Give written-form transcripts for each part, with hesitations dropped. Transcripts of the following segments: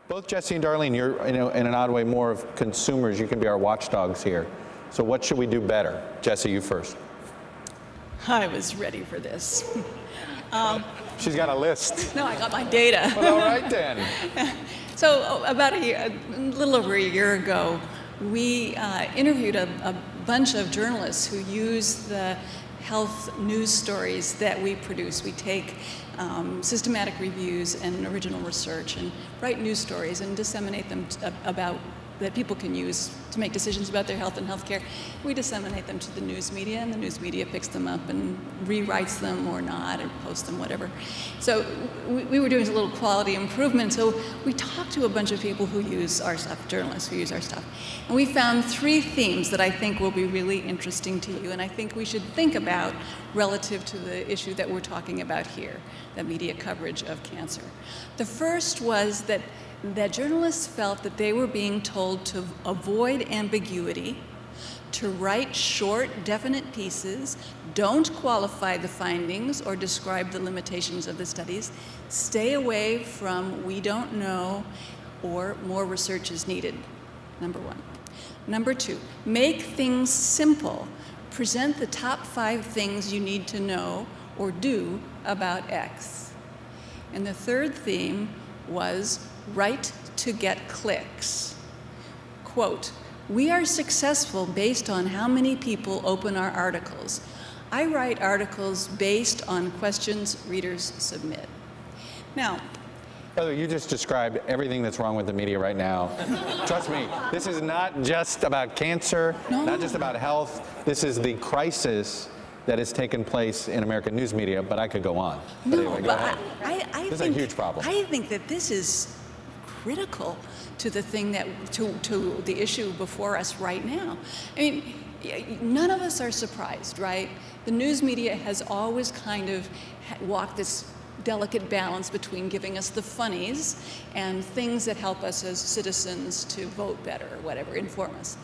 Both Jessie and Darlene, you're in an odd way more of consumers. You can be our watchdogs here. So what should we do better? Jessie, you first. I was ready for this. She's got a list. No, I got my data. Well, all right then. So about a little over a year ago, we interviewed a bunch of journalists who use the health news stories that we produce. We take systematic reviews and original research and write news stories and disseminate them that people can use to make decisions about their health and healthcare. We disseminate them to the news media, and the news media picks them up and rewrites them or not, or posts them, whatever. So we were doing a little quality improvement. So we talked to a bunch of people who use our stuff, journalists who use our stuff. And we found 3 themes that I think will be really interesting to you, and I think we should think about relative to the issue that we're talking about here, the media coverage of cancer. The first was that journalists felt that they were being told to avoid ambiguity, to write short, definite pieces, don't qualify the findings or describe the limitations of the studies, stay away from "we don't know" or "more research is needed," number 1. Number 2, make things simple. Present the top 5 things you need to know or do about X. And the third theme was write to get clicks. Quote, "We are successful based on how many people open our articles. I write articles based on questions readers submit." Now, by the way, you just described everything that's wrong with the media right now. Trust me, this is not just about cancer, not just about health. This is the crisis that has taken place in American news media, but I could go on. But anyway, go ahead. This is a huge problem. I think that this is critical to the thing to the issue before us right now. I mean, none of us are surprised, right? The news media has always kind of walked this delicate balance between giving us the funnies and things that help us as citizens to vote better or whatever, inform us,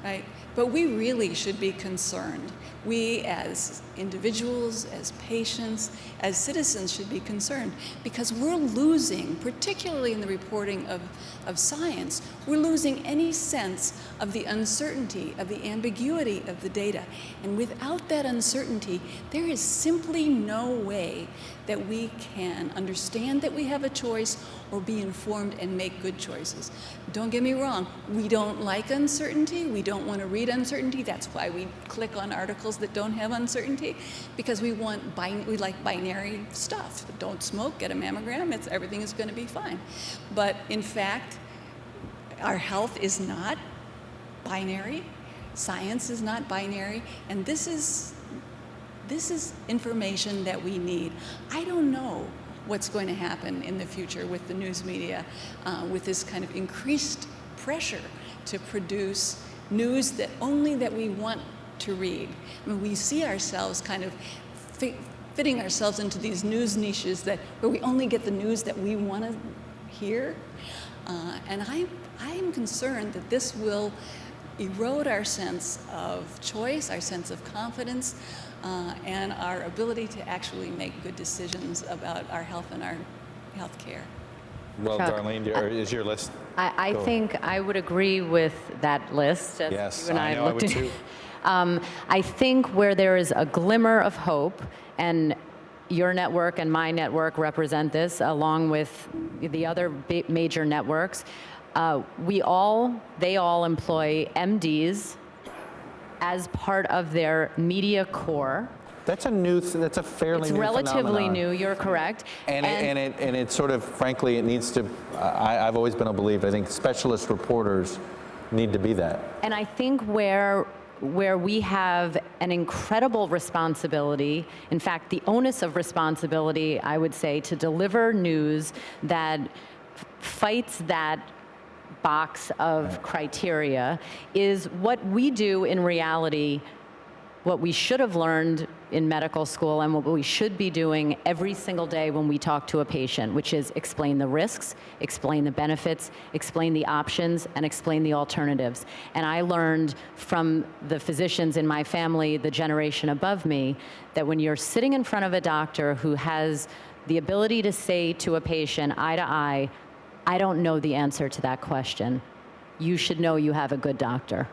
right? But we really should be concerned. We as individuals, as patients, as citizens should be concerned because we're losing, particularly in the reporting of science, we're losing any sense of the uncertainty, of the ambiguity of the data. And without that uncertainty, there is simply no way that we can understand that we have a choice or be informed and make good choices. Don't get me wrong, we don't like uncertainty, we don't want to read uncertainty, that's why we click on articles that don't have uncertainty, because we like binary stuff. Don't smoke, get a mammogram, everything is going to be fine. But in fact, our health is not binary, science is not binary, and this is information that we need. I don't know what's going to happen in the future with the news media, with this kind of increased pressure to produce news that we want to read. I mean, we see ourselves kind of fitting ourselves into these news niches where we only get the news that we want to hear. And I'm concerned that this will erode our sense of choice, our sense of confidence, and our ability to actually make good decisions about our health and our health care. Well, Chuck, Darlene, is your list? I think I would agree with that list. As yes, you and I know I would too. I think where there is a glimmer of hope, and your network and my network represent this, along with the other major networks, they all employ MDs as part of their media core. That's a fairly new phenomenon. It's relatively new, you're correct. And it sort of, frankly, it needs to, I've always been a believer, I think specialist reporters need to be that. And I think where we have an incredible responsibility, in fact, the onus of responsibility, I would say, to deliver news that fights that box of criteria, is what we do in reality, what we should have learned in medical school and what we should be doing every single day when we talk to a patient, which is explain the risks, explain the benefits, explain the options, and explain the alternatives. And I learned from the physicians in my family, the generation above me, that when you're sitting in front of a doctor who has the ability to say to a patient eye to eye, I don't know the answer to that question. You should know you have a good doctor,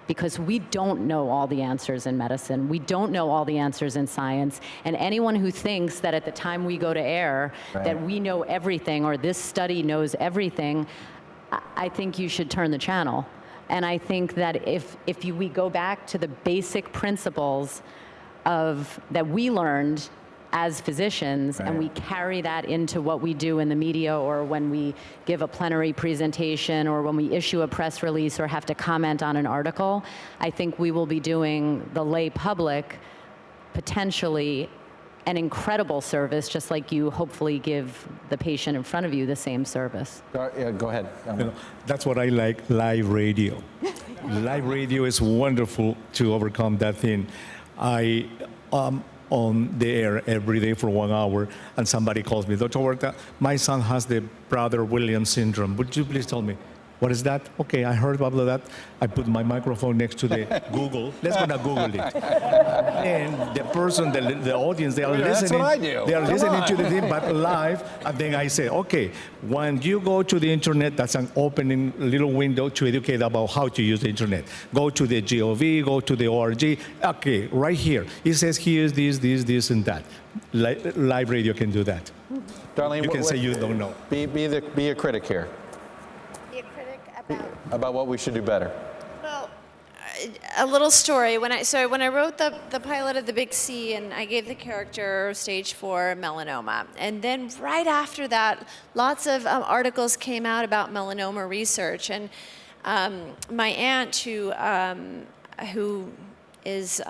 because we don't know all the answers in medicine. We don't know all the answers in science. And anyone who thinks that at the time we go to air, that we know everything, or this study knows everything, I think you should turn the channel. And I think that if we go back to the basic principles that we learned as physicians, and we carry that into what we do in the media, or when we give a plenary presentation, or when we issue a press release or have to comment on an article, I think we will be doing the lay public potentially an incredible service, just like you hopefully give the patient in front of you the same service. Go ahead. That's what I like, live radio. Live radio is wonderful to overcome that thing. I on the air every day for 1 hour, and somebody calls me, Dr. Huerta, my son has the brother Williams syndrome. Would you please tell me, what is that? Okay, I heard about that. I put my microphone next to the Google. Let's go to Google it. And the person, the audience, they are listening. That's what I do. They are listening to the thing, but live. And then I say, okay, when you go to the internet, that's an opening little window to educate about how to use the internet. Go to the GOV, go to the ORG. Okay, right here. It says here's this, and that. Live radio can do that. Darlene, You can say you don't know. Be a critic here. About what we should do better. Well, a little story. When I wrote the pilot of The Big C, and I gave the character stage 4 melanoma, and then right after that, lots of articles came out about melanoma research, and my aunt, who is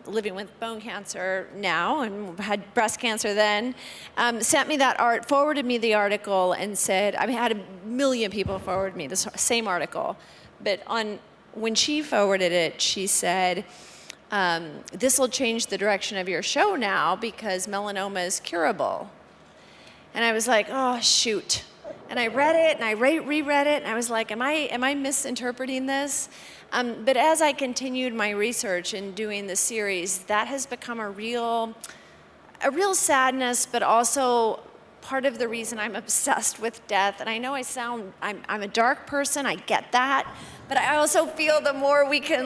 living with bone cancer now and had breast cancer then, sent me that forwarded me the article and said, I had 1 million people forward me this same article, but when she forwarded it, she said, this will change the direction of your show now because melanoma is curable. And I was like, oh, shoot. And I read it, and I reread it, and I was like, am I misinterpreting this? But as I continued my research and doing the series, that has become a real sadness, but also part of the reason I'm obsessed with death. And I know I'm a dark person, I get that, but I also feel the more we can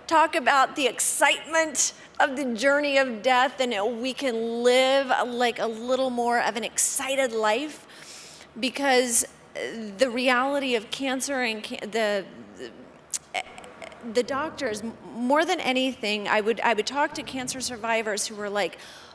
talk about the excitement of the journey of death, and we can live a little more of an excited life, because the reality of cancer and the doctors, more than anything, I would talk to cancer survivors who were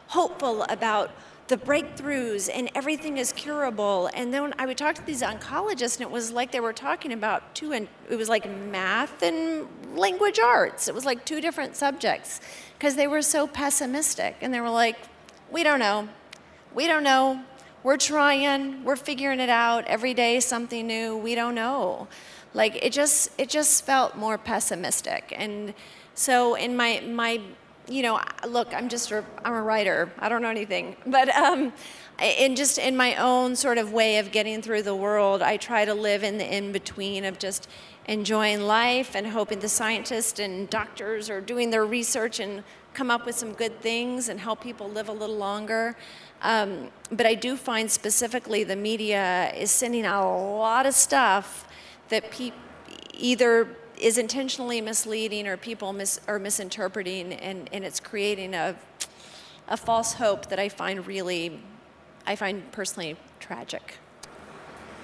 hopeful about the breakthroughs and everything is curable. And then I would talk to these oncologists, and it was like they were talking about it was like math and language arts. It was like 2 different subjects, because they were so pessimistic. And they were like, we don't know. We're trying, we're figuring it out. Every day something new, we don't know. It just felt more pessimistic. And so in my look, I'm a writer. I don't know anything. But in my own sort of way of getting through the world, I try to live in the in-between of just enjoying life and hoping the scientists and doctors are doing their research and come up with some good things and help people live a little longer. But I do find specifically the media is sending out a lot of stuff that either is intentionally misleading or people are misinterpreting, and it's creating a false hope that I find personally tragic.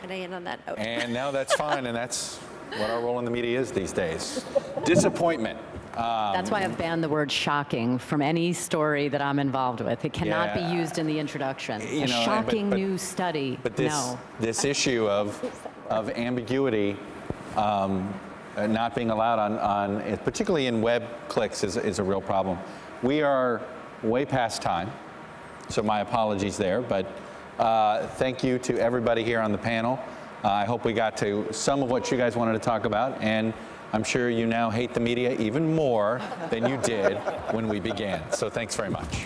And I end on that note. And now that's fine, and that's what our role in the media is these days. Disappointment. That's why I've banned the word shocking from any story that I'm involved with. It cannot be used in the introduction. A shocking new study, but no. This issue of ambiguity not being allowed on particularly in web clicks is a real problem. We are way past time, so my apologies there, but thank you to everybody here on the panel. I hope we got to some of what you guys wanted to talk about, and I'm sure you now hate the media even more than you did when we began. So thanks very much.